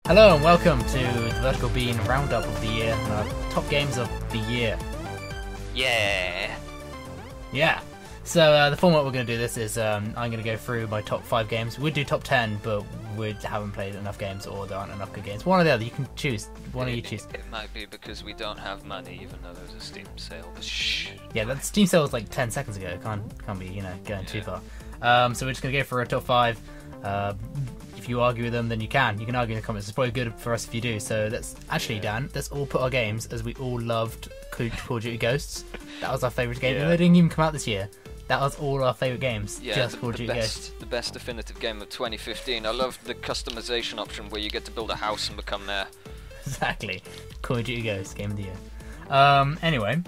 Hello and welcome to the Vertical Bean Roundup of the Year, and our top games of the year. Yeah. Yeah. So the format we're going to do this is I'm going to go through my top 5 games. We'd do top 10, but we haven't played enough games or there aren't enough good games. One or the other, you can choose. One of you choose. It might be because we don't have money, even though there's a Steam sale. But shh. Yeah, that Steam sale was like 10 seconds ago. Can't be, going too far. So we're just going to go for a top 5. If you argue with them, then you can argue in the comments. It's probably good for us if you do. So let's actually, Dan, let's all put our games as we all loved Call of Duty Ghosts. That was our favourite game, and they didn't even come out this year. That was all our favourite games. Yeah, just Call of Duty Ghosts. The best definitive game of 2015. I loved the customization option where you get to build a house and become there. Exactly, Call of Duty Ghosts, game of the year. Anyway,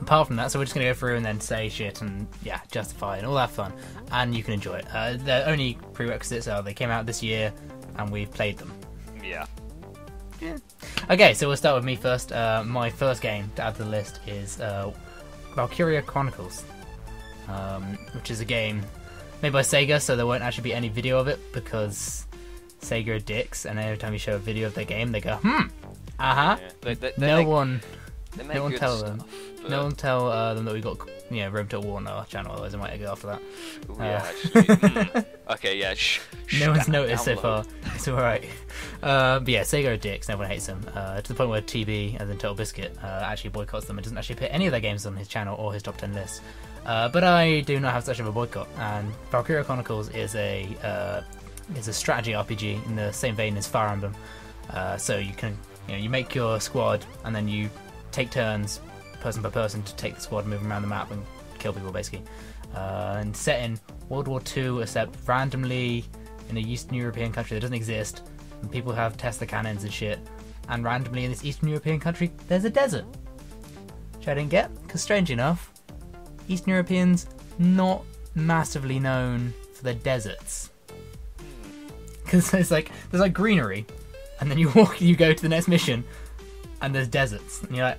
apart from that, so we're just going to go through and then say shit and justify and all that fun, and you can enjoy it. The only prerequisites are they came out this year and we've played them. Yeah. Okay, so we'll start with me first. My first game to add to the list is Valkyria Chronicles, which is a game made by Sega, so there won't actually be any video of it because Sega are dicks, and every time you show a video of their game, they go, Yeah. No one tell tell them. No one tell them that we got Rome to War on our channel, otherwise I might go after that. Ooh, yeah, actually. Okay, yeah. No one's noticed so far. It's alright. But yeah, Sega are dicks, and everyone hates them. To the point where TB, as in Total Biscuit, actually boycotts them and doesn't actually put any of their games on his channel or his top 10 list. But I do not have such of a boycott, and Valkyria Chronicles is a strategy RPG in the same vein as Fire Emblem. So you can you make your squad and then you take turns, person by person, to take the squad, move around the map and kill people basically. And set in World War II, except randomly in a Eastern European country that doesn't exist, and people have Tesla cannons and shit. And randomly in this Eastern European country, there's a desert, which I didn't get because, strange enough, Eastern Europeans not massively known for their deserts. Because there's like greenery, and then you go to the next mission, and there's deserts, and you're like,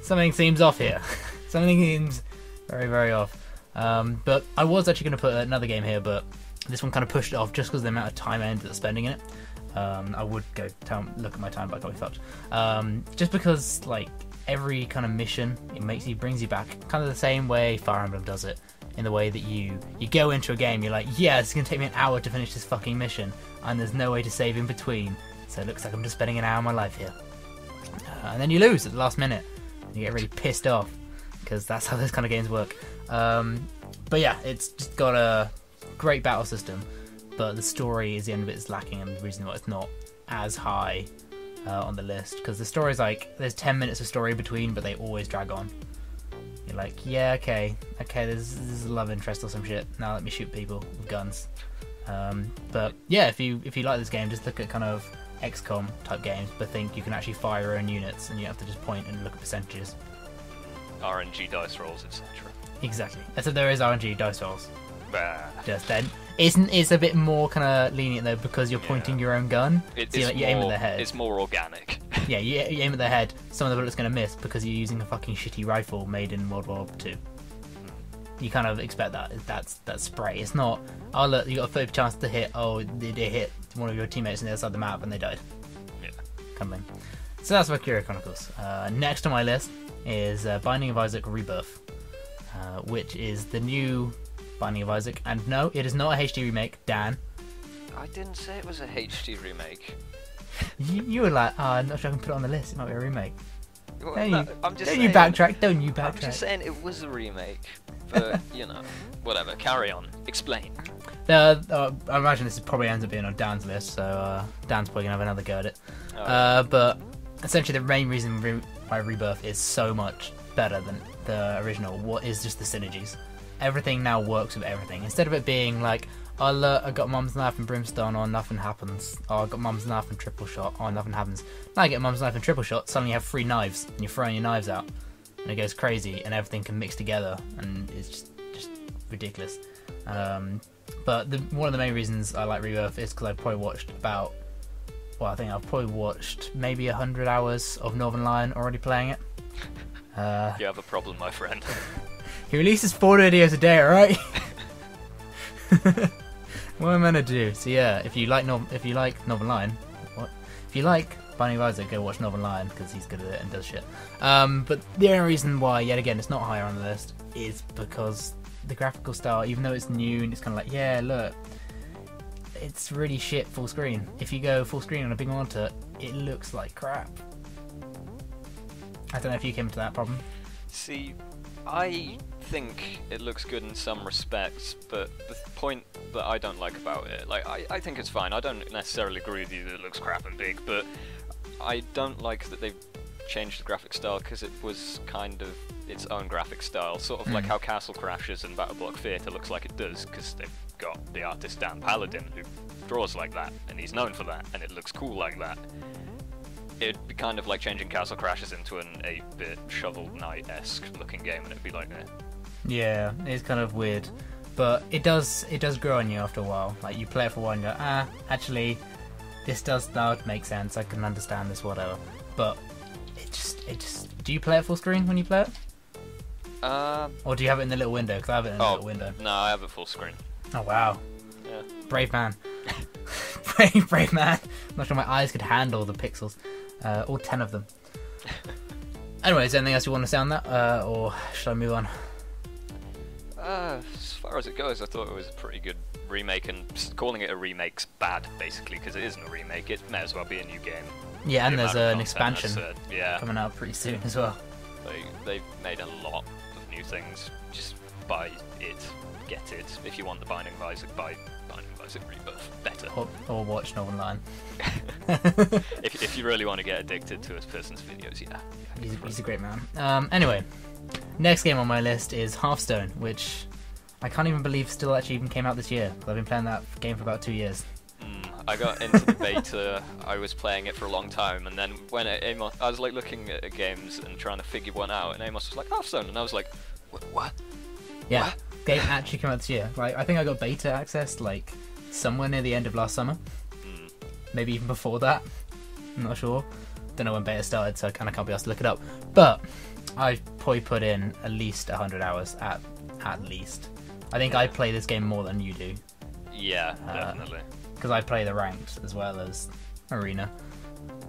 something seems off here. Something seems very, very off. But I was actually going to put another game here, but this one kind of pushed it off just because of the amount of time I ended up spending in it. I would go look at my time, but I got me fucked. Just because like every kind of mission, it brings you back kind of the same way Fire Emblem does it. In the way that you go into a game, you're like, yeah, it's going to take me an hour to finish this fucking mission, and there's no way to save in between, so it looks like I'm just spending an hour of my life here. And then you lose at the last minute. You get really pissed off, because that's how those kind of games work. But yeah, it's just got a great battle system, but the story is the end of it is lacking, and the reason why it's not as high on the list, because the story's like, there's 10 minutes of story between, but they always drag on. You're like, yeah, okay, there's a love interest or some shit. Now let me shoot people with guns. But yeah, if you like this game, just look at kind of XCOM type games, but think you can actually fire your own units, and you have to just point and look at percentages. RNG dice rolls, etc. Exactly. So there is RNG dice rolls. Bah. Just then, it's a bit more kind of lenient though, because you're pointing your own gun. So you aim at their head. It's more organic. Yeah, you aim at their head. Some of the bullets going to miss because you're using a fucking shitty rifle made in World War II. You kind of expect that. That's spray. It's not, oh look, you got a 30% chance to hit. Oh, they hit one of your teammates on the other side of the map and they died. Yeah. Kind of thing. So that's Valkyria Chronicles. Next on my list is Binding of Isaac Rebirth, which is the new Binding of Isaac. And no, it is not a HD remake, Dan. I didn't say it was a HD remake. You were like, I'm not sure I can put it on the list. It might be a remake. Well, Don't saying, you backtrack. Don't you backtrack. I'm just saying it was a remake. But, whatever. Carry on. Explain. I imagine this probably ends up being on Dan's list, so Dan's probably going to have another go at it. But essentially the main reason why Rebirth is so much better than the original is just the synergies. Everything now works with everything. Instead of it being like, oh look, I got Mum's Knife and Brimstone, or nothing happens. Oh, I got Mum's Knife and Triple Shot, or nothing happens. Now I get Mum's Knife and Triple Shot, suddenly you have 3 knives, and you're throwing your knives out. And it goes crazy, and everything can mix together, and it's just ridiculous. But one of the main reasons I like Rebirth is because I've probably watched I think I've probably watched maybe 100 hours of Northern Lion already playing it. You have a problem, my friend. He releases 4 videos a day, alright? What am I meant to do? So yeah, if you like Northern Lion, what? If you like Binding of Isaac, go watch Northern Lion because he's good at it and does shit. But the only reason why, yet again, it's not higher on the list is because the graphical style, even though it's new and it's kind of like, yeah, look, it's really shit full screen. If you go full screen on a big monitor, it looks like crap. I don't know if you came to that problem. See, I think it looks good in some respects, but the point that I don't like about it, like, I think it's fine. I don't necessarily agree with you that it looks crap and big, but I don't like that they've changed the graphic style because it was kind of its own graphic style, sort of like how Castle Crashers and Battle Block Theatre looks like it does, because they've got the artist Dan Paladin who draws like that, and he's known for that, and it looks cool like that. It'd be kind of like changing Castle Crashers into an 8-bit Shovel Knight-esque looking game, and it'd be like, eh. Yeah, it's kind of weird, but it does grow on you after a while. Like, you play it for a while and you go, actually, this does now make sense, I can understand this, whatever. But it just do you play it full screen when you play it? Or do you have it in the little window? Because I have it in the little window. No, I have it full screen. Oh wow. Yeah. Brave man. brave man. I'm not sure my eyes could handle the pixels. All 10 of them. Anyway, is there anything else you want to say on that? Or should I move on? As far as it goes, I thought it was a pretty good remake, and calling it a remake's bad, basically, because it isn't a remake. It may as well be a new game. Yeah, and there's an expansion yeah, coming out pretty soon as well. They've made a lot of new things. Just buy it, get it. If you want the Binding of Isaac, buy Binding of Isaac Rebirth. Better. Or watch Northern Lion. if you really want to get addicted to a person's videos, yeah. He's a great man. Anyway, next game on my list is Hearthstone, which I can't even believe still actually even came out this year. I've been playing that game for about 2 years. I got into the beta, I was playing it for a long time, and then when Amos, I was like looking at games and trying to figure one out, and Amos was like, Hearthstone, and I was like, what? Yeah, what? Game actually came out this year. Like, I think I got beta access like somewhere near the end of last summer. Maybe even before that. I'm not sure. Don't know when beta started, so I kind of can't be asked to look it up. But I've probably put in at least 100 hours at least. I think I play this game more than you do. Yeah, definitely. Because I play the ranked as well as arena.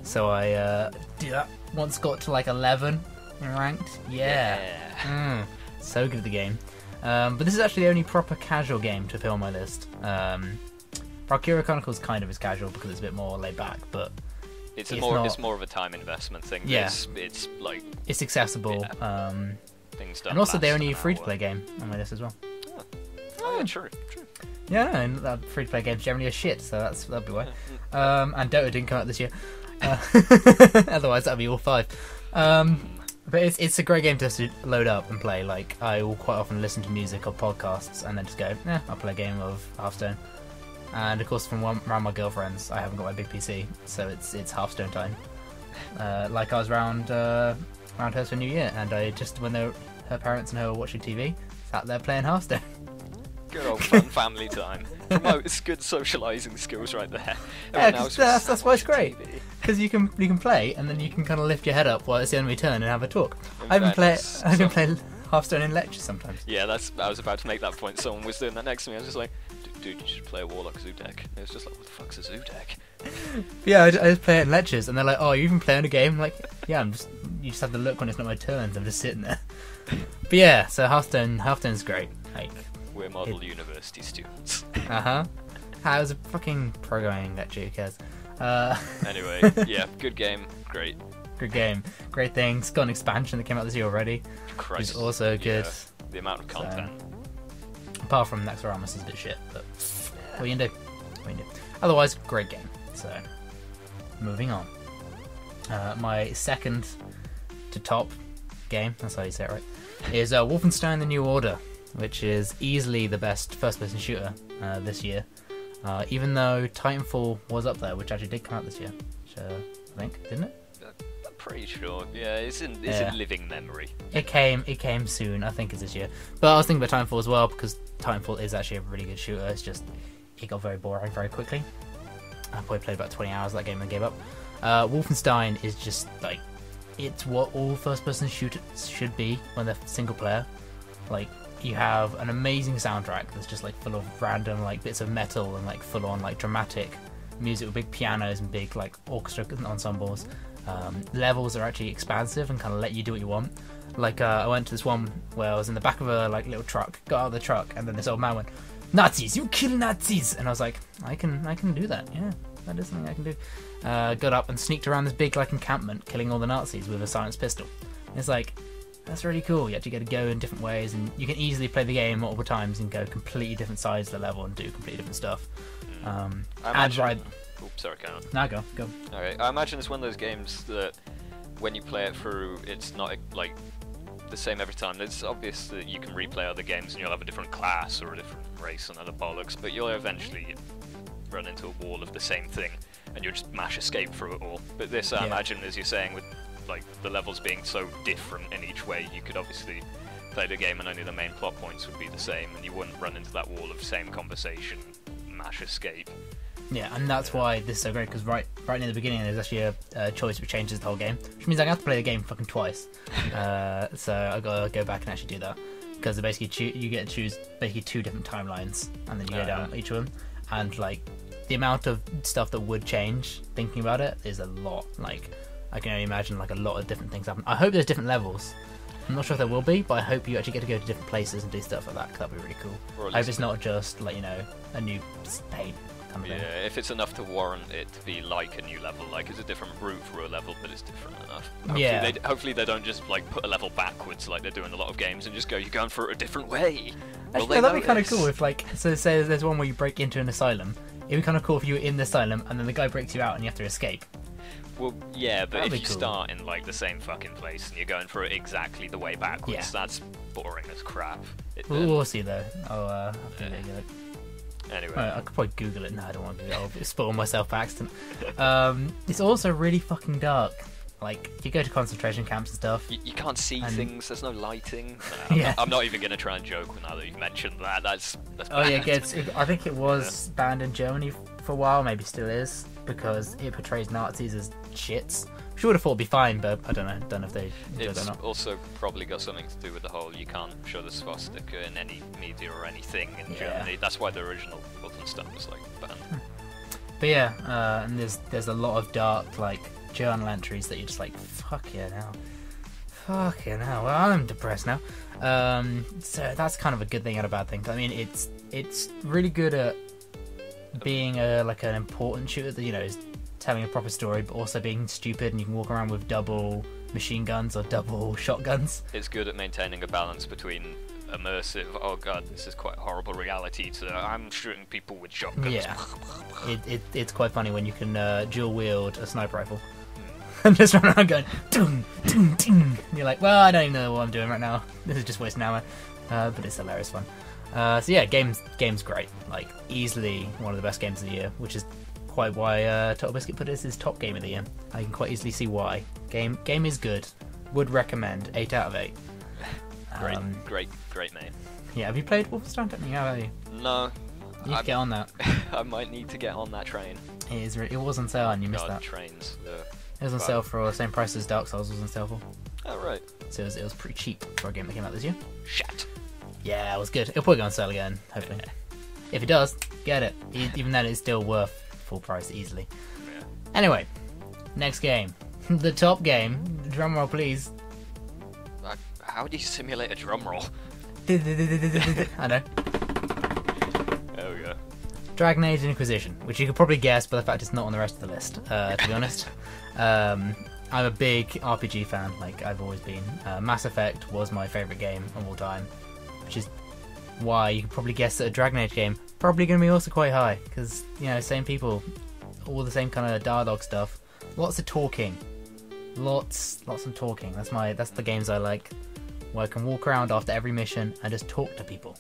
So I do that. Once got to like 11 in ranked. Yeah. So good at the game. But this is actually the only proper casual game to appear on my list. Valkyria Chronicles kind of is casual because it's a bit more laid back, but it's more of a time investment thing. Yeah, it's like it's accessible. Yeah. Things don't and also last the only an free to hour. play game on my list as well. Oh yeah, true. Yeah, and free to play games generally are shit, so that'd be why. And Dota didn't come out this year. Otherwise that'd be all 5. But it's a great game to load up and play. Like, I will quite often listen to music or podcasts and then just go, I'll play a game of Hearthstone. And of course, from around my girlfriends, I haven't got my big PC, so it's Hearthstone time. Like I was around hers for New Year, and I just, when her parents and her were watching TV, sat there playing Hearthstone. Good old fun family time. Promotes good socialising skills right there. Yeah, that's why it's great. Because you can play, and then you can kind of lift your head up while it's the enemy turn and have a talk. I even play Hearthstone in lectures sometimes. Yeah, I was about to make that point. Someone was doing that next to me. I was just like, dude, you should play a Warlock Zoo deck. And it was just like, what the fuck's a Zoo deck? Yeah, I just play it in lectures, and they're like, oh, you even play on a game? I'm like, yeah, you just have to look when it's not my turn, so I'm just sitting there. But yeah, so Hearthstone's great. Like, we're model university students. How's a fucking programming lecture? Who cares? Anyway, yeah, good game, great. Good game, great things. Got an expansion that came out this year already. Christ. Which is also good. Yeah, the amount of content. Apart from Naxxramas is a bit shit, but what you can do? Otherwise, great game. So, moving on. My second to top game, that's how you say it, right? Is Wolfenstein: The New Order, which is easily the best first-person shooter this year. Even though Titanfall was up there, which actually did come out this year, which, I think, didn't it? I'm pretty sure. Yeah, it's in living memory. It came soon. I think it's this year. But I was thinking about Titanfall as well, because Titanfall is actually a really good shooter. It's just it got very boring very quickly. I probably played about 20 hours of that game and gave up. Wolfenstein is just like, it's what all first-person shooters should be when they're single player. Like, you have an amazing soundtrack that's just like full of random like bits of metal and like full on like dramatic music with big pianos and big like orchestra ensembles. Levels are actually expansive and kind of let you do what you want. Like I went to this one where I was in the back of a like little truck, got out of the truck, and then this old man went, "Nazis, you kill Nazis," and I was like, I can do that. Yeah, that is something I can do. Got up and sneaked around this big like encampment, killing all the Nazis with a silenced pistol. And it's like, that's really cool. You actually get to go in different ways, and you can easily play the game multiple times and go completely different sides of the level and do completely different stuff. I imagine... Oops, sorry, carry on. Nah, go. Okay, I imagine it's one of those games that when you play it through, it's not like the same every time. It's obvious that you can replay other games and you'll have a different class or a different race and other bollocks, but you'll eventually run into a wall of the same thing and you'll just mash escape through it all. But this, I imagine, as you're saying, with like the levels being so different in each way, you could obviously play the game and only the main plot points would be the same, and you wouldn't run into that wall of same conversation, mash escape. Yeah, and that's why this is so great, because right near the beginning there's actually a choice which changes the whole game, which means I have to play the game fucking twice. So I gotta go back and actually do that, because basically you get to choose basically 2 different timelines, and then you go down each of them, and like the amount of stuff that would change thinking about it is a lot. Like I can only imagine like a lot of different things happen. I hope there's different levels. I'm not sure if there will be, but I hope you actually get to go to different places and do stuff like that, because that'd be really cool. I hope it's not just like, you know, a new paint. Yeah, if it's enough to warrant it to be like a new level, like it's a different route through a level, but it's different enough. Hopefully they don't just like put a level backwards like they do in a lot of games and just go, you're going for it a different way. Actually, that'd be kind of cool if like, so say there's one where you break into an asylum. It'd be kind of cool if you were in the asylum and then the guy breaks you out and you have to escape. Well, yeah, but That'd if be you cool. start in like the same fucking place and you're going for it exactly the way backwards, that's boring as crap. We'll see though. I'll have to get it. Anyway. I could probably Google it. No, I don't want to do it. I'll spoil myself by accident. It's also really fucking dark. Like, you go to concentration camps and stuff. You can't see things, there's no lighting. Yeah. I'm not even going to try and joke now that you've mentioned that. That's Oh bad. yeah, I think it was banned in Germany for a while, maybe still is, because it portrays Nazis as shits. Which I would have thought would be fine, but I don't know if they enjoy that or It's not. also probably got something to do with the whole you can't show the swastika in any media or anything in Germany. That's why the original Button stuff was like banned. But yeah, and there's a lot of dark like journal entries that you're just like, fucking hell. Well, I'm depressed now. So that's kind of a good thing and a bad thing. I mean, it's really good at being like an important shooter that, you know, is telling a proper story, but also being stupid, and you can walk around with double machine guns or double shotguns. It's good at maintaining a balance between immersive, oh god, this is quite a horrible reality, to I'm shooting people with shotguns. Yeah, it's quite funny when you can dual wield a sniper rifle and just run around going ding, ding, ding. And you're like, well, I don't even know what I'm doing right now. This is just wasting ammo, but it's hilarious fun. So yeah, game's great. Like easily one of the best games of the year, which is quite why Total Biscuit put it as his top game of the year. I can quite easily see why. Game is good. Would recommend. 8 out of 8. Great mate. Yeah, have you played Wolfenstein? Don't think you have you? No. You need to get on that. I might need to get on that train. It was on sale and you missed that. Trains. It was on sale for the same price as Dark Souls was on sale for. Oh right. So it was pretty cheap for a game that came out this year. Shit. Yeah, it was good. It'll probably go on sale again, hopefully. If it does, get it. Even then, it's still worth full price easily. Yeah. Anyway, next game. The top game. Drum roll, please. How do you simulate a drum roll? I know. There we go. Dragon Age Inquisition, which you could probably guess by the fact it's not on the rest of the list, to be honest. I'm a big RPG fan, like I've always been. Mass Effect was my favourite game of all time, which is why you could probably guess that a Dragon Age game probably going to be also quite high, because, you know, same people, all the same kind of dialogue stuff, lots of talking, lots of talking. That's the games I like, where I can walk around after every mission and just talk to people.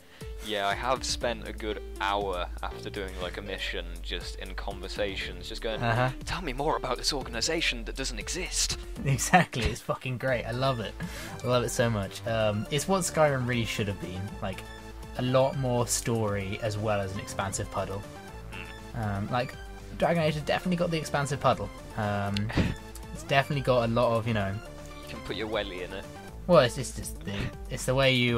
Yeah, I have spent a good hour after doing like a mission just in conversations, just going, tell me more about this organisation that doesn't exist. Exactly, it's fucking great. I love it. I love it so much. It's what Skyrim really should have been, like a lot more story as well as an expansive puddle. Like Dragon Age has definitely got the expansive puddle. It's definitely got a lot of, you know. You can put your welly in it. Well, it's just it's the way you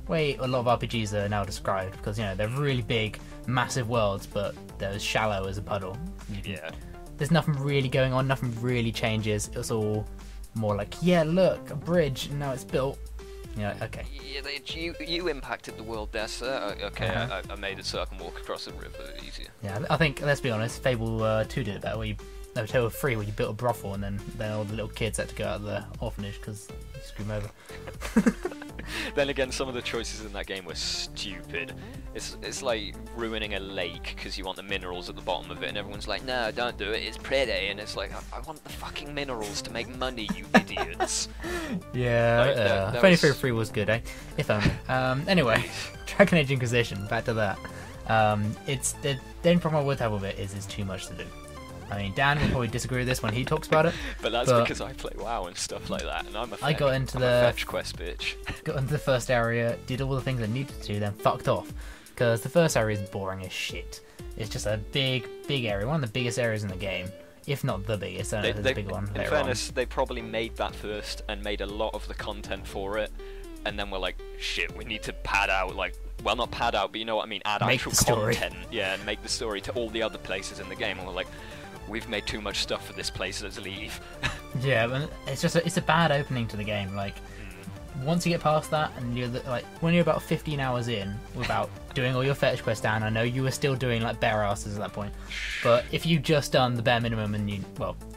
way a lot of RPGs are now described, because, you know, they're really big, massive worlds, but they're as shallow as a puddle. Yeah. There's nothing really going on, nothing really changes. It's all more like, yeah, look, a bridge, and now it's built. Yeah, okay. Yeah, you impacted the world there, sir. Okay, I made it so I can walk across the river easier. Yeah, I think, let's be honest, Fable 2 did it better, no, Fable 3, where you built a brothel, and then all the little kids had to go out of the orphanage because you screw them over. Then again, some of the choices in that game were stupid. It's like ruining a lake because you want the minerals at the bottom of it, and everyone's like, no, don't do it, it's pretty. And it's like, I want the fucking minerals to make money, you idiots. Yeah, like, Fable 3 was good, eh? If only. Anyway, Dragon Age Inquisition, back to that. The only problem I would have with it is too much to do. I mean, Dan will probably disagree with this when he talks about it. But that's because I play WoW and stuff like that, and I'm a fetch quest bitch. Got into the first area, did all the things I needed to do, then fucked off. Because the first area is boring as shit. It's just a big area, one of the biggest areas in the game. If not the biggest, I don't know if it's a big one. In fairness, they probably made that first and made a lot of the content for it, and then we're like, shit, we need to pad out, like, well, not pad out, but you know what I mean, add actual content. Yeah, and make the story to all the other places in the game, and we're like, we've made too much stuff for this place, let's leave. Yeah, but it's a bad opening to the game. Like, once you get past that, and when you're about 15 hours in without doing all your fetish quests down, I know you were still doing like bare asses at that point, but if you just done the bare minimum and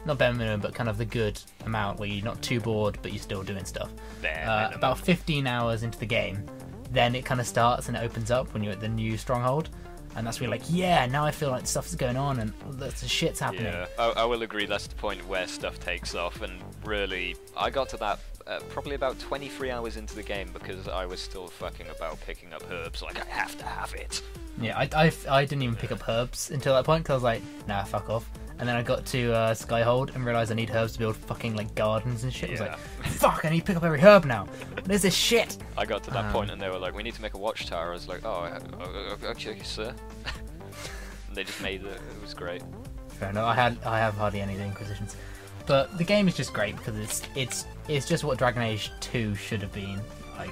not bare minimum, but kind of the good amount where you're not too bored, but you're still doing stuff. About 15 hours into the game, then it kind of starts and it opens up when you're at the new stronghold. And that's really like, yeah, now I feel like stuff's going on and lots of shit's happening. Yeah, I will agree, that's the point where stuff takes off, and really, I got to that probably about 23 hours into the game because I was still fucking about picking up herbs, like, I have to have it. Yeah, I didn't even pick up herbs until that point, because I was like, nah, fuck off. And then I got to Skyhold and realised I need herbs to build fucking like gardens and shit. I was like, fuck, I need to pick up every herb now. What is this shit? I got to that point and they were like, we need to make a watchtower. I was like, oh, okay, sir. And they just made it. It was great. Fair enough. I have hardly any of the Inquisitions, but the game is just great because it's just what Dragon Age 2 should have been like,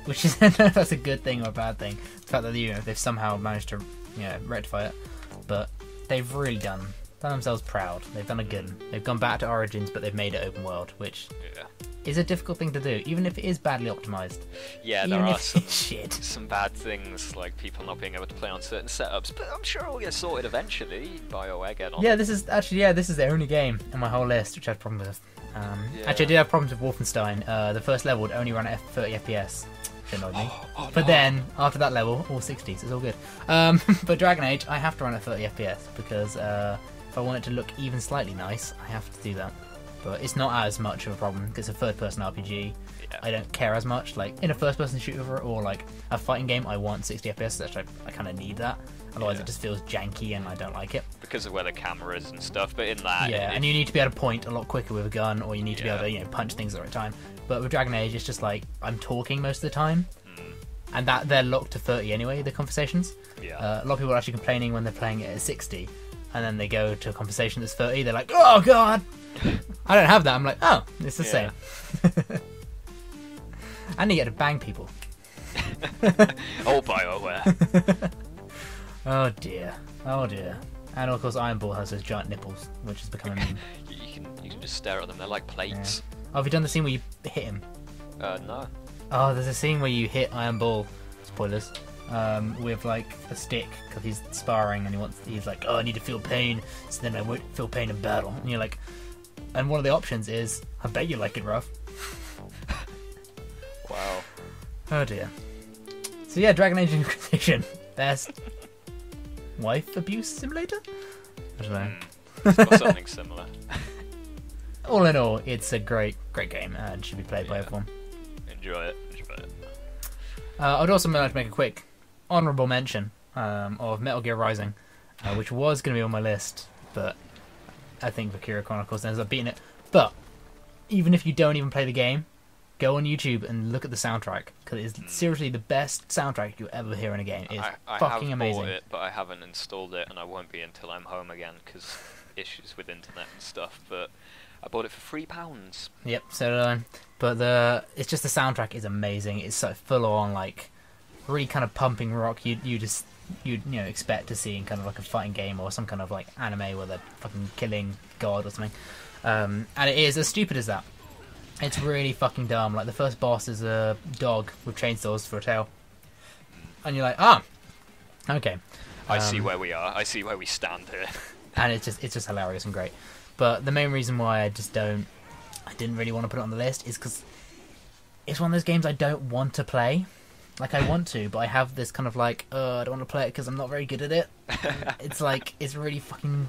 which is I don't know if that's a good thing or a bad thing. The fact that they've somehow managed to rectify it, but they've really done themselves proud. They've done a good one. They've gone back to Origins, but they've made it open world, which is a difficult thing to do, even if it is badly optimized. Yeah, there are some bad things, like people not being able to play on certain setups, but I'm sure it'll get sorted eventually. BioWare get on. Yeah, this is the only game in my whole list which I had problems with. Actually, I did have problems with Wolfenstein. The first level would only run at 30 FPS. Annoyed me. But then after that level, all 60s, it's all good. But Dragon Age, I have to run at 30 FPS because if I want it to look even slightly nice, I have to do that. But it's not as much of a problem because it's a third-person RPG. Yeah. I don't care as much. Like in a first-person shooter or like a fighting game, I want 60 FPS. So I kind of need that. Otherwise, it just feels janky and I don't like it. Because of where the camera is and stuff. But in that, and you need to be able to point a lot quicker with a gun, or you need to be able to punch things at the right time. But with Dragon Age, it's just like I'm talking most of the time, and that they're locked to 30 anyway. The conversations. Yeah. A lot of people are actually complaining when they're playing it at 60, and then they go to a conversation that's 30. They're like, "Oh God, I don't have that." I'm like, "Oh, it's the same." And you get to bang people. Oh, BioWare. Oh dear. And of course, Iron Ball has those giant nipples, which has become a meme. you can just stare at them. They're like plates. Yeah. Oh, have you done the scene where you hit him? No. Oh, there's a scene where you hit Iron Ball. Spoilers. With like a stick because he's sparring and he's like, oh, I need to feel pain, so then I won't feel pain in battle. And you're like, and one of the options is, I bet you like it rough. Wow. Oh dear. So yeah, Dragon Age Inquisition, best wife abuse simulator. I don't know. Or something similar. All in all, it's a great game and should be played by everyone. Enjoy it. I'd also like to make a quick honourable mention of Metal Gear Rising, which was going to be on my list, but I think Valkyria Chronicles ends up beating it. But even if you don't even play the game, go on YouTube and look at the soundtrack, because it's seriously the best soundtrack you'll ever hear in a game. It's fucking amazing. I have bought it, but I haven't installed it, and I won't be until I'm home again, because issues with internet and stuff, but I bought it for £3. Yep, so did I. But it's just the soundtrack is amazing. It's so full on, like, really kind of pumping rock. You'd expect to see in kind of like a fighting game or some kind of like anime where they're fucking killing God or something. And it is as stupid as that. It's really fucking dumb. Like the first boss is a dog with chainsaws for a tail, and you're like, okay. I see where we are. I see where we stand here. And it's just hilarious and great. But the main reason why I didn't really want to put it on the list is because it's one of those games I don't want to play. Like, I want to, but I have this kind of like, I don't want to play it because I'm not very good at it. It's like, it's really fucking,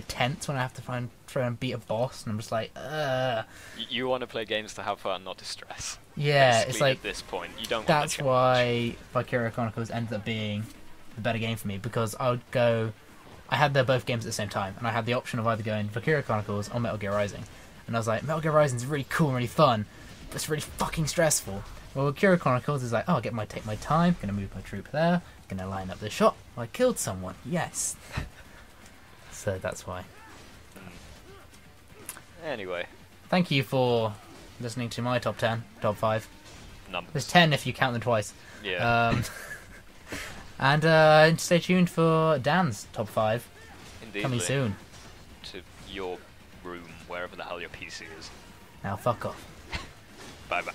tense when I have to try and beat a boss, and I'm just like, You want to play games to have fun, not to stress. Yeah, basically, it's like, at this point, you don't want that's to why Valkyria Chronicles ended up being the better game for me, because I had both games at the same time, and I had the option of either going Valkyria Chronicles or Metal Gear Rising. And I was like, Metal Gear Rising is really cool and really fun, but it's really fucking stressful. Well, Valkyria Chronicles is like, take my time, gonna move my troop there, gonna line up the shot. I killed someone, yes. So that's why. Anyway. Thank you for listening to my top 10, top 5. Numbers. There's 10 if you count them twice. Yeah. And stay tuned for Dan's top 5. Indeed. Coming soon. To your room, wherever the hell your PC is. Now fuck off. Bye bye.